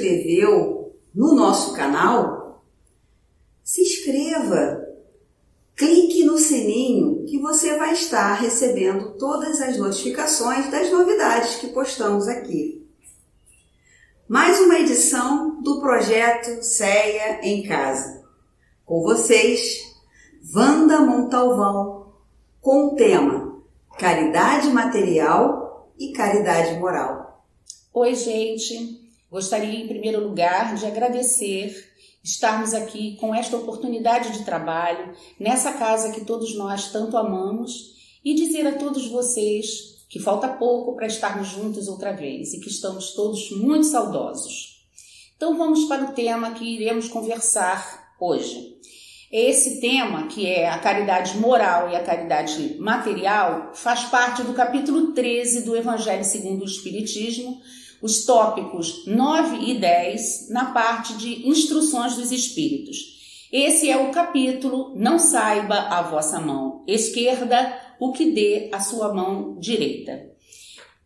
inscreveu no nosso canal, se inscreva. Clique no sininho que você vai estar recebendo todas as notificações das novidades que postamos aqui. Mais uma edição do projeto CEA em Casa. Com vocês, Wanda Montalvão, com o tema Caridade Material e Caridade Moral. Oi, gente. Gostaria, em primeiro lugar, de agradecer estarmos aqui com esta oportunidade de trabalho, nessa casa que todos nós tanto amamos, e dizer a todos vocês que falta pouco para estarmos juntos outra vez e que estamos todos muito saudosos. Então vamos para o tema que iremos conversar hoje. Esse tema, que é a caridade moral e a caridade material, faz parte do capítulo 13 do Evangelho segundo o Espiritismo, os tópicos 9 e 10, na parte de Instruções dos Espíritos. Esse é o capítulo Não saiba a vossa mão esquerda o que dê a sua mão direita.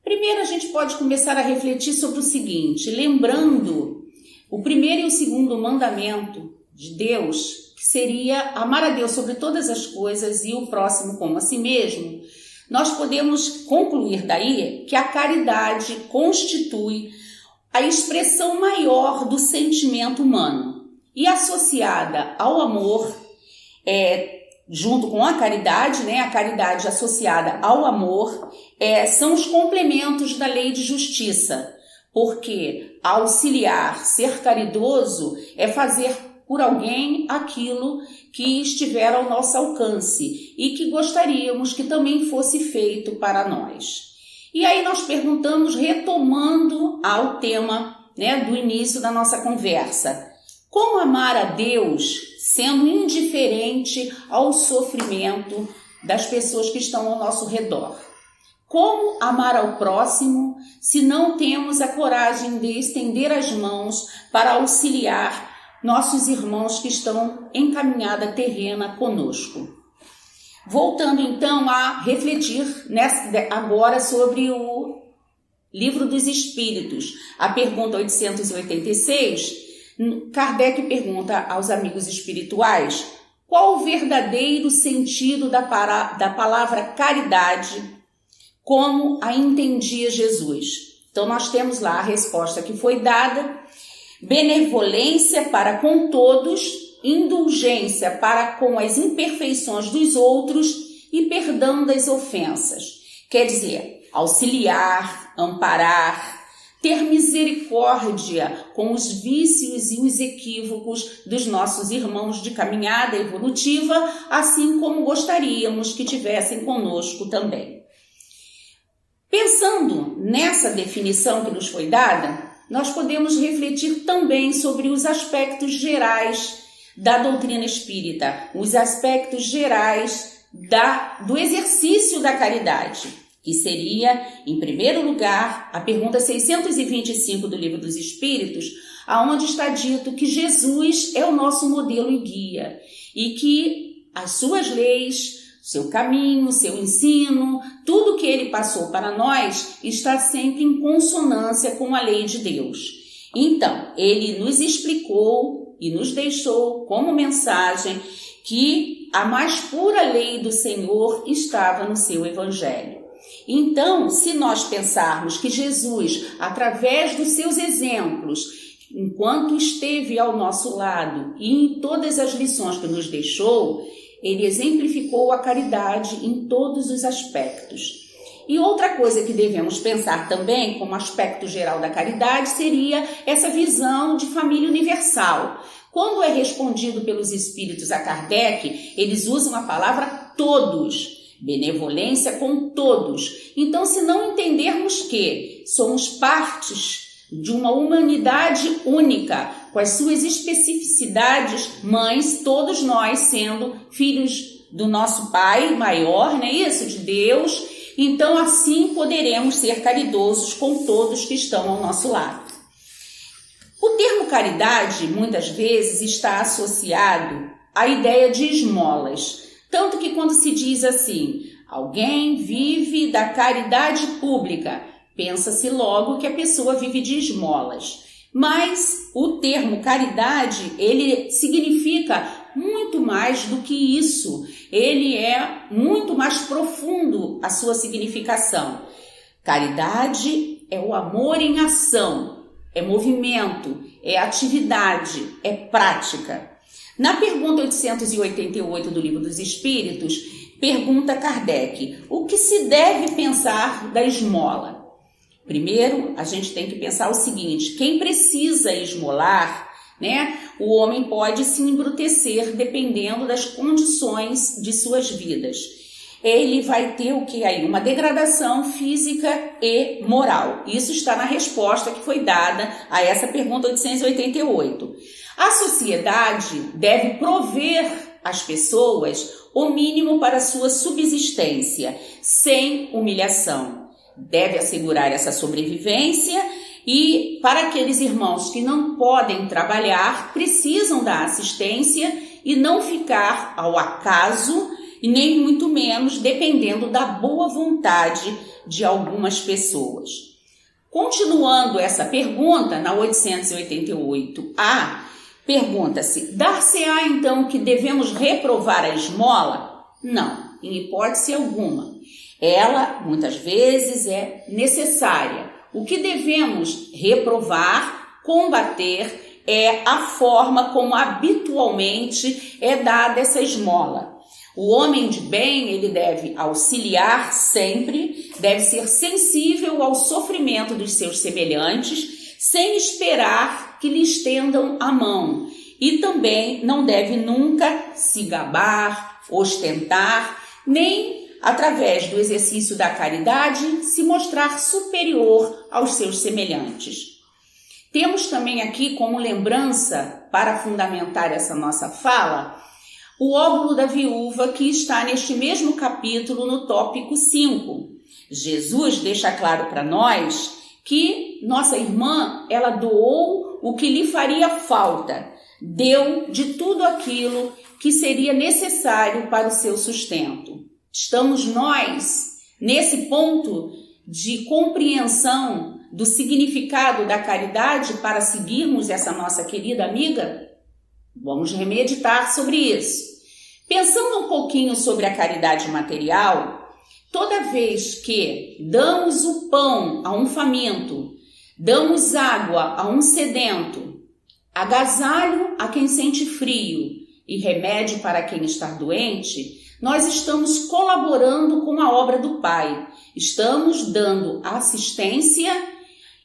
Primeiro a gente pode começar a refletir sobre o seguinte, lembrando o primeiro e o segundo mandamento de Deus, que seria amar a Deus sobre todas as coisas e o próximo como a si mesmo. Nós podemos concluir daí que a caridade constitui a expressão maior do sentimento humano e associada ao amor, junto com a caridade associada ao amor, são os complementos da lei de justiça, porque auxiliar, ser caridoso é fazer por alguém aquilo que estiver ao nosso alcance e que gostaríamos que também fosse feito para nós. E aí nós perguntamos, retomando ao tema do início da nossa conversa, como amar a Deus sendo indiferente ao sofrimento das pessoas que estão ao nosso redor? Como amar ao próximo se não temos a coragem de estender as mãos para auxiliar nossos irmãos que estão em caminhada terrena conosco? Voltando então a refletir agora sobre o Livro dos Espíritos, a pergunta 886, Kardec pergunta aos amigos espirituais qual o verdadeiro sentido da palavra caridade, como a entendia Jesus. Então nós temos lá a resposta que foi dada: benevolência para com todos, indulgência para com as imperfeições dos outros e perdão das ofensas. Quer dizer, auxiliar, amparar, ter misericórdia com os vícios e os equívocos dos nossos irmãos de caminhada evolutiva, assim como gostaríamos que tivessem conosco também. Pensando nessa definição que nos foi dada, nós podemos refletir também sobre os aspectos gerais da doutrina espírita, os aspectos gerais do exercício da caridade, que seria, em primeiro lugar, a pergunta 625 do Livro dos Espíritos, aonde está dito que Jesus é o nosso modelo e guia, e que as suas leis, seu caminho, seu ensino, tudo que ele passou para nós está sempre em consonância com a lei de Deus. Então, ele nos explicou e nos deixou como mensagem que a mais pura lei do Senhor estava no seu Evangelho. Então, se nós pensarmos que Jesus, através dos seus exemplos, enquanto esteve ao nosso lado e em todas as lições que nos deixou, ele exemplificou a caridade em todos os aspectos. E outra coisa que devemos pensar também, como aspecto geral da caridade, seria essa visão de família universal. Quando é respondido pelos espíritos a Kardec, eles usam a palavra todos, benevolência com todos. Então, se não entendermos que somos partes de uma humanidade única, com as suas especificidades, mães, todos nós sendo filhos do nosso Pai maior, não é isso? De Deus. Então, assim poderemos ser caridosos com todos que estão ao nosso lado. O termo caridade, muitas vezes, está associado à ideia de esmolas. Tanto que quando se diz assim, alguém vive da caridade pública, pensa-se logo que a pessoa vive de esmolas. Mas o termo caridade, ele significa muito mais do que isso. Ele é muito mais profundo a sua significação. Caridade é o amor em ação, é movimento, é atividade, é prática. Na pergunta 888 do Livro dos Espíritos, pergunta Kardec: o que se deve pensar da esmola? Primeiro, a gente tem que pensar o seguinte: quem precisa esmolar, o homem pode se embrutecer dependendo das condições de suas vidas. Ele vai ter o que aí? Uma degradação física e moral. Isso está na resposta que foi dada a essa pergunta 888. A sociedade deve prover às pessoas o mínimo para sua subsistência, sem humilhação. Deve assegurar essa sobrevivência e, para aqueles irmãos que não podem trabalhar, precisam da assistência e não ficar ao acaso e nem muito menos dependendo da boa vontade de algumas pessoas. Continuando essa pergunta, na 888A, pergunta-se: dar-se-á então que devemos reprovar a esmola? Não, em hipótese alguma. Ela, muitas vezes, é necessária. O que devemos reprovar, combater, é a forma como habitualmente é dada essa esmola. O homem de bem, ele deve auxiliar sempre, deve ser sensível ao sofrimento dos seus semelhantes, sem esperar que lhe estendam a mão. E também não deve nunca se gabar, ostentar, nem através do exercício da caridade, se mostrar superior aos seus semelhantes. Temos também aqui como lembrança, para fundamentar essa nossa fala, o óbolo da viúva que está neste mesmo capítulo no tópico 5. Jesus deixa claro para nós que nossa irmã, ela doou o que lhe faria falta, deu de tudo aquilo que seria necessário para o seu sustento. Estamos nós nesse ponto de compreensão do significado da caridade para seguirmos essa nossa querida amiga? Vamos remeditar sobre isso. Pensando um pouquinho sobre a caridade material, toda vez que damos o pão a um faminto, damos água a um sedento, agasalho a quem sente frio e remédio para quem está doente, nós estamos colaborando com a obra do Pai, estamos dando assistência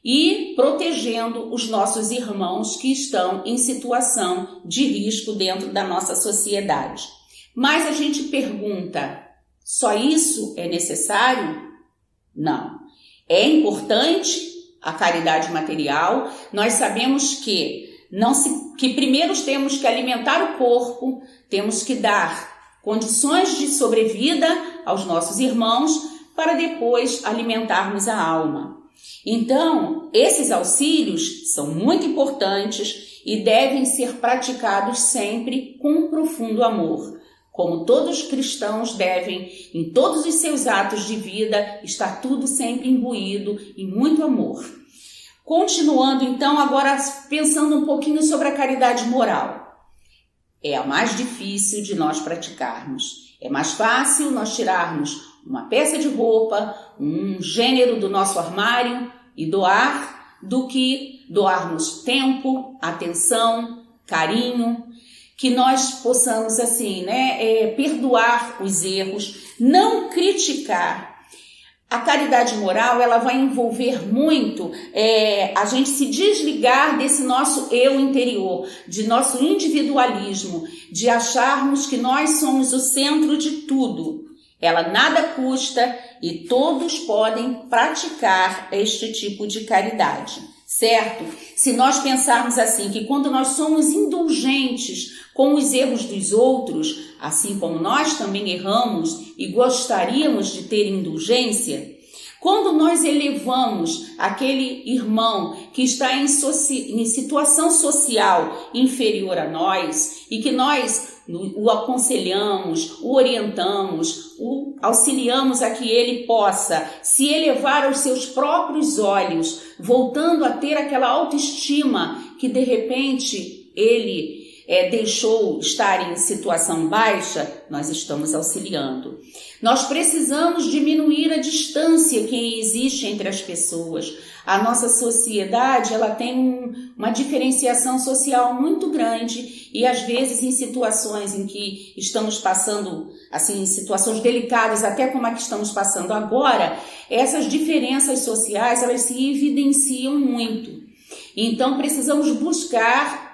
e protegendo os nossos irmãos que estão em situação de risco dentro da nossa sociedade. Mas a gente pergunta, só isso é necessário? Não. É importante a caridade material, nós sabemos que primeiro temos que alimentar o corpo, temos que dar condições de sobrevida aos nossos irmãos para depois alimentarmos a alma. Então, esses auxílios são muito importantes e devem ser praticados sempre com profundo amor. Como todos os cristãos devem, em todos os seus atos de vida, estar tudo sempre imbuído em muito amor. Continuando então, agora pensando um pouquinho sobre a caridade moral. É a mais difícil de nós praticarmos. É mais fácil nós tirarmos uma peça de roupa, um gênero do nosso armário e doar, do que doarmos tempo, atenção, carinho, que nós possamos perdoar os erros, não criticar. A caridade moral, ela vai envolver muito a gente se desligar desse nosso eu interior, de nosso individualismo, de acharmos que nós somos o centro de tudo. Ela nada custa e todos podem praticar este tipo de caridade, certo? Se nós pensarmos assim, que quando nós somos indulgentes com os erros dos outros, assim como nós também erramos e gostaríamos de ter indulgência, quando nós elevamos aquele irmão que está em situação social inferior a nós e que nós o aconselhamos, o orientamos, o auxiliamos a que ele possa se elevar aos seus próprios olhos, voltando a ter aquela autoestima que de repente ele deixou estar em situação baixa, nós estamos auxiliando. Nós precisamos diminuir a distância que existe entre as pessoas. A nossa sociedade, ela tem uma diferenciação social muito grande e às vezes em situações em que estamos passando, assim, em situações delicadas, até como a que estamos passando agora, essas diferenças sociais, elas se evidenciam muito. Então precisamos buscar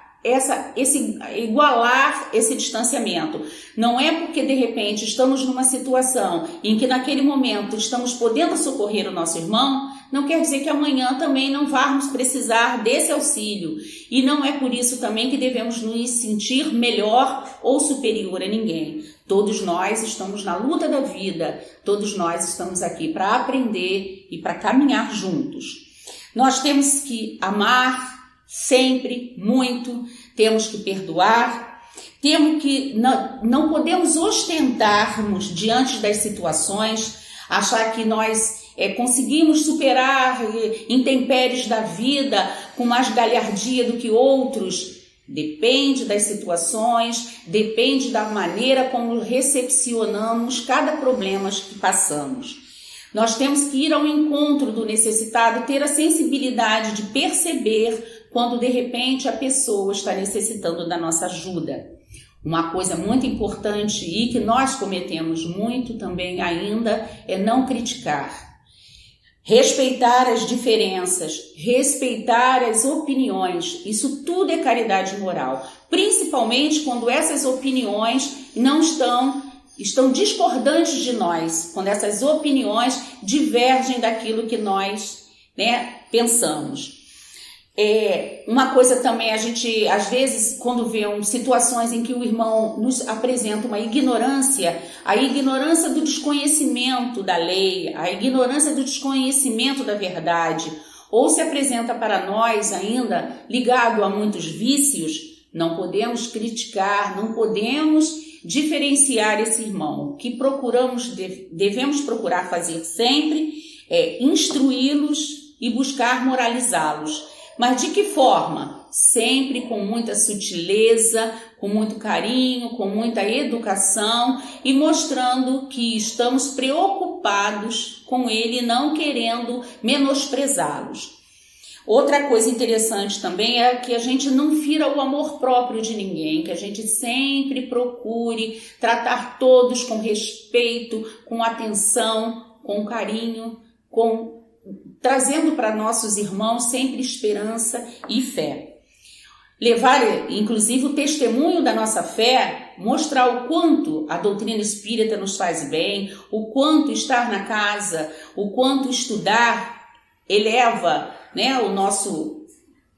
igualar esse distanciamento. Não é porque de repente estamos numa situação em que naquele momento estamos podendo socorrer o nosso irmão, não quer dizer que amanhã também não vamos precisar desse auxílio. E não é por isso também que devemos nos sentir melhor ou superior a ninguém. Todos nós estamos na luta da vida, todos nós estamos aqui para aprender e para caminhar juntos. Nós temos que amar sempre, muito, temos que perdoar, temos que não podemos ostentarmos diante das situações, achar que nós conseguimos superar intempéries da vida com mais galhardia do que outros. Depende das situações, depende da maneira como recepcionamos cada problema que passamos. Nós temos que ir ao encontro do necessitado, ter a sensibilidade de perceber quando de repente a pessoa está necessitando da nossa ajuda. Uma coisa muito importante e que nós cometemos muito também ainda é não criticar. Respeitar as diferenças, respeitar as opiniões, isso tudo é caridade moral. Principalmente quando essas opiniões não estão discordantes de nós, quando essas opiniões divergem daquilo que nós pensamos. Uma coisa também, a gente às vezes quando vê situações em que o irmão nos apresenta uma ignorância, a ignorância do desconhecimento da lei, a ignorância do desconhecimento da verdade, ou se apresenta para nós ainda ligado a muitos vícios, não podemos criticar, não podemos diferenciar esse irmão. O que devemos procurar fazer sempre é instruí-los e buscar moralizá-los. Mas de que forma? Sempre com muita sutileza, com muito carinho, com muita educação e mostrando que estamos preocupados com ele, não querendo menosprezá-los. Outra coisa interessante também é que a gente não fira o amor próprio de ninguém, que a gente sempre procure tratar todos com respeito, com atenção, com carinho, trazendo para nossos irmãos sempre esperança e fé. Levar, inclusive, o testemunho da nossa fé, mostrar o quanto a doutrina espírita nos faz bem, o quanto estar na casa, o quanto estudar eleva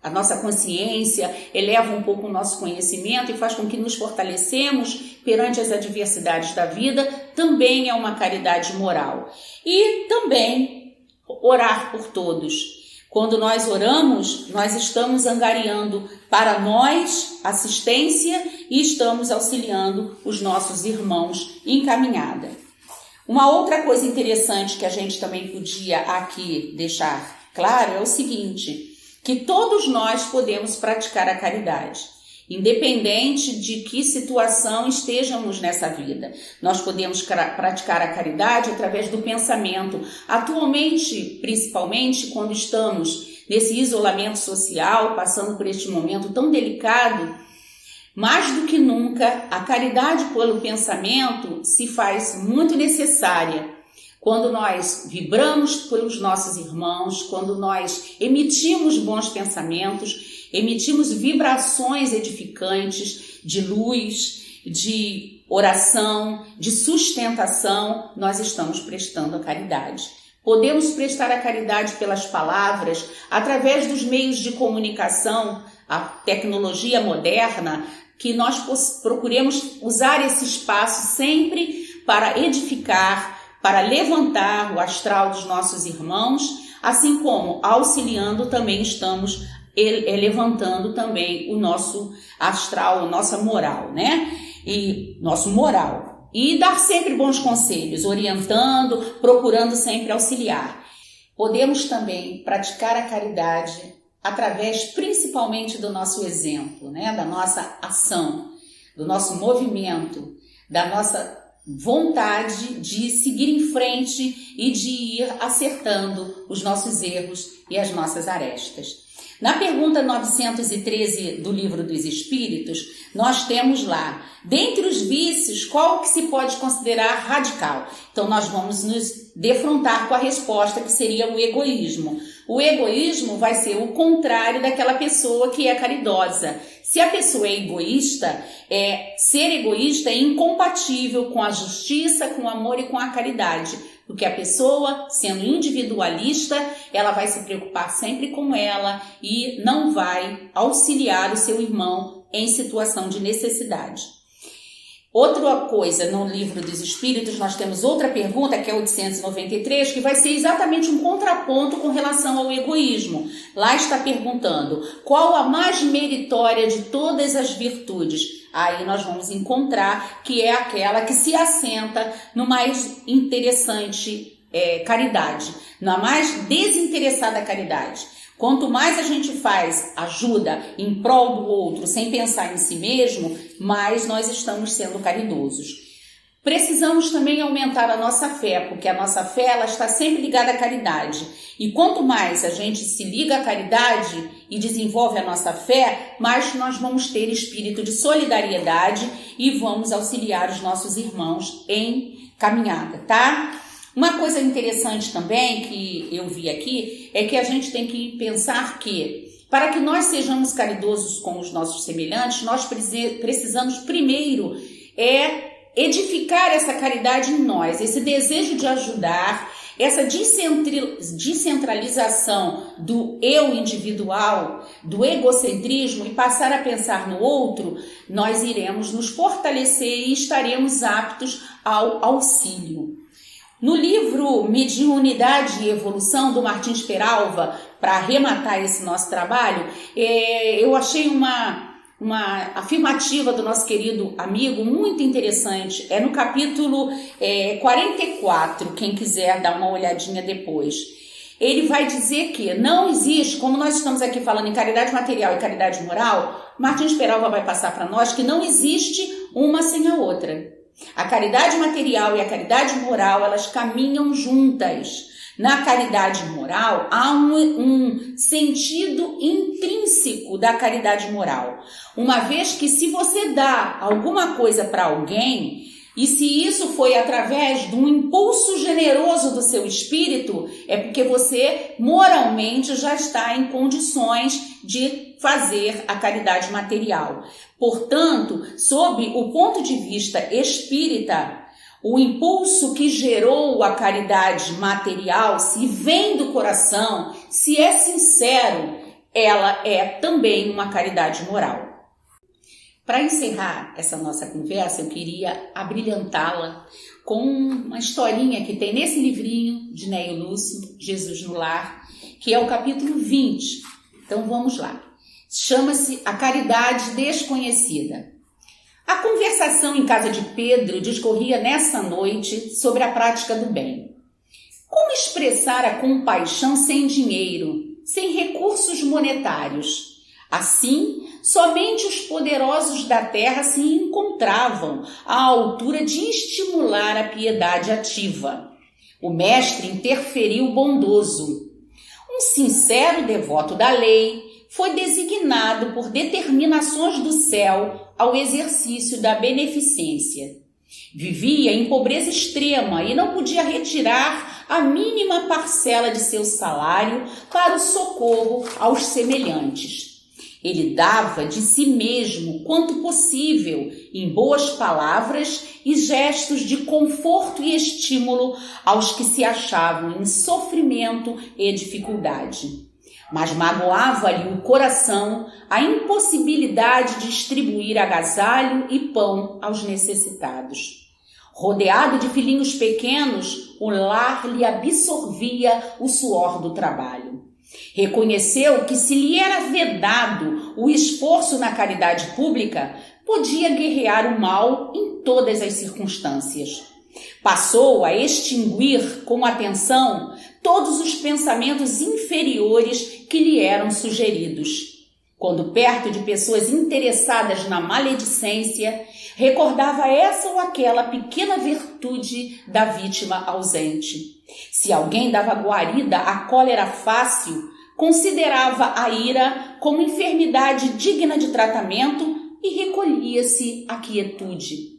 a nossa consciência, eleva um pouco o nosso conhecimento e faz com que nos fortalecemos perante as adversidades da vida, também é uma caridade moral. E também orar por todos. Quando nós oramos, nós estamos angariando para nós assistência e estamos auxiliando os nossos irmãos em caminhada. Uma outra coisa interessante que a gente também podia aqui deixar claro é o seguinte, que todos nós podemos praticar a caridade. Independente de que situação estejamos nessa vida, nós podemos praticar a caridade através do pensamento. Atualmente, principalmente quando estamos nesse isolamento social, passando por este momento tão delicado, mais do que nunca, a caridade pelo pensamento se faz muito necessária. Quando nós vibramos pelos nossos irmãos, quando nós emitimos bons pensamentos, emitimos vibrações edificantes de luz, de oração, de sustentação, nós estamos prestando a caridade. Podemos prestar a caridade pelas palavras, através dos meios de comunicação, a tecnologia moderna, que nós procuremos usar esse espaço sempre para edificar, para levantar o astral dos nossos irmãos, assim como auxiliando também estamos levantando também o nosso astral, a nossa moral, né? e nosso moral. E dar sempre bons conselhos, orientando, procurando sempre auxiliar. Podemos também praticar a caridade através principalmente do nosso exemplo, da nossa ação, do nosso movimento, da nossa vontade de seguir em frente e de ir acertando os nossos erros e as nossas arestas. Na pergunta 913 do Livro dos Espíritos, nós temos lá, dentre os vícios, qual que se pode considerar radical? Então nós vamos nos defrontar com a resposta que seria o egoísmo. O egoísmo vai ser o contrário daquela pessoa que é caridosa. Se a pessoa é egoísta, ser egoísta é incompatível com a justiça, com o amor e com a caridade. Porque a pessoa, sendo individualista, ela vai se preocupar sempre com ela e não vai auxiliar o seu irmão em situação de necessidade. Outra coisa, no Livro dos Espíritos, nós temos outra pergunta, que é 893, que vai ser exatamente um contraponto com relação ao egoísmo. Lá está perguntando, qual a mais meritória de todas as virtudes? Aí nós vamos encontrar que é aquela que se assenta no mais interessante caridade, na mais desinteressada caridade. Quanto mais a gente faz ajuda em prol do outro, sem pensar em si mesmo, mais nós estamos sendo caridosos. Precisamos também aumentar a nossa fé, porque a nossa fé ela está sempre ligada à caridade. E quanto mais a gente se liga à caridade e desenvolve a nossa fé, mais nós vamos ter espírito de solidariedade e vamos auxiliar os nossos irmãos em caminhada, tá? Uma coisa interessante também que eu vi aqui é que a gente tem que pensar que, para que nós sejamos caridosos com os nossos semelhantes, nós precisamos primeiro edificar essa caridade em nós, esse desejo de ajudar, essa descentralização do eu individual, do egocentrismo e passar a pensar no outro, nós iremos nos fortalecer e estaremos aptos ao auxílio. No livro Mediunidade e Evolução, do Martins Peralva, para arrematar esse nosso trabalho, eu achei uma afirmativa do nosso querido amigo muito interessante. É no capítulo 44, quem quiser dar uma olhadinha depois. Ele vai dizer que não existe, como nós estamos aqui falando em caridade material e caridade moral, Martins Peralva vai passar para nós que não existe uma sem a outra. A caridade material e a caridade moral, elas caminham juntas. Na caridade moral, há um sentido intrínseco da caridade moral. Uma vez que se você dá alguma coisa para alguém, e se isso foi através de um impulso generoso do seu espírito, é porque você moralmente já está em condições de fazer a caridade material. Portanto, sob o ponto de vista espírita, o impulso que gerou a caridade material, se vem do coração, se é sincero, ela é também uma caridade moral. Para encerrar essa nossa conversa, eu queria abrilhantá-la com uma historinha que tem nesse livrinho de Neio Lúcio, Jesus no Lar, que é o capítulo 20. Então vamos lá. Chama-se A Caridade Desconhecida. A conversação em casa de Pedro discorria nessa noite sobre a prática do bem. Como expressar a compaixão sem dinheiro, sem recursos monetários? Assim, somente os poderosos da terra se encontravam à altura de estimular a piedade ativa. O mestre interferiu bondoso. Um sincero devoto da lei foi designado por determinações do céu ao exercício da beneficência. Vivia em pobreza extrema e não podia retirar a mínima parcela de seu salário para o socorro aos semelhantes. Ele dava de si mesmo quanto possível em boas palavras e gestos de conforto e estímulo aos que se achavam em sofrimento e dificuldade. Mas magoava-lhe o coração a impossibilidade de distribuir agasalho e pão aos necessitados. Rodeado de filhinhos pequenos, o lar lhe absorvia o suor do trabalho. Reconheceu que se lhe era vedado o esforço na caridade pública, podia guerrear o mal em todas as circunstâncias. Passou a extinguir com atenção todos os pensamentos inferiores que lhe eram sugeridos. Quando perto de pessoas interessadas na maledicência, recordava essa ou aquela pequena virtude da vítima ausente. Se alguém dava guarida à cólera fácil, considerava a ira como enfermidade digna de tratamento e recolhia-se à quietude.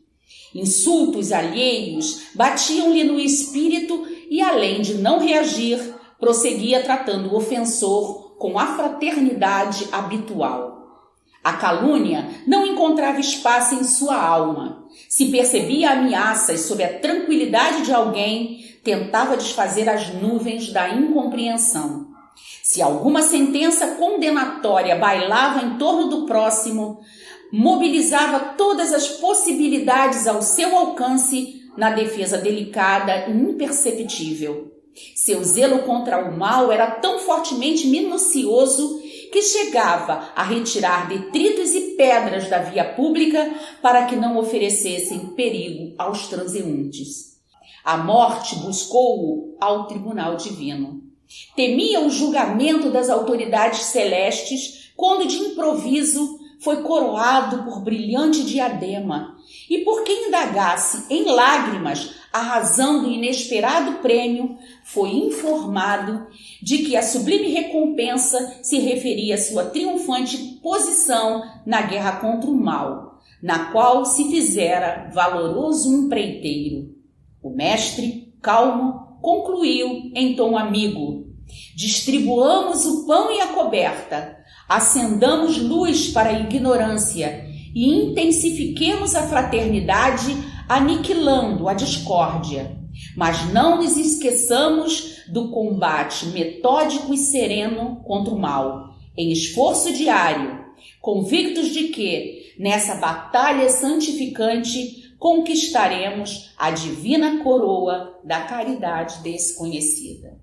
Insultos alheios batiam-lhe no espírito e, além de não reagir, prosseguia tratando o ofensor com a fraternidade habitual. A calúnia não encontrava espaço em sua alma. Se percebia ameaças sob a tranquilidade de alguém, tentava desfazer as nuvens da incompreensão. Se alguma sentença condenatória bailava em torno do próximo, mobilizava todas as possibilidades ao seu alcance na defesa delicada e imperceptível. Seu zelo contra o mal era tão fortemente minucioso que chegava a retirar detritos e pedras da via pública para que não oferecessem perigo aos transeuntes. A morte buscou-o ao tribunal divino. Temia o julgamento das autoridades celestes quando de improviso foi coroado por brilhante diadema, e por quem indagasse em lágrimas a razão do inesperado prêmio, foi informado de que a sublime recompensa se referia à sua triunfante posição na guerra contra o mal, na qual se fizera valoroso empreiteiro. O mestre, calmo, concluiu em tom amigo: distribuamos o pão e a coberta, acendamos luz para a ignorância e intensifiquemos a fraternidade, aniquilando a discórdia. Mas não nos esqueçamos do combate metódico e sereno contra o mal, em esforço diário, convictos de que, nessa batalha santificante, conquistaremos a divina coroa da caridade desconhecida.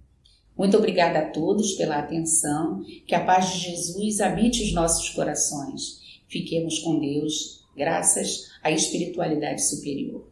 Muito obrigada a todos pela atenção, que a paz de Jesus habite os nossos corações. Fiquemos com Deus, graças à espiritualidade superior.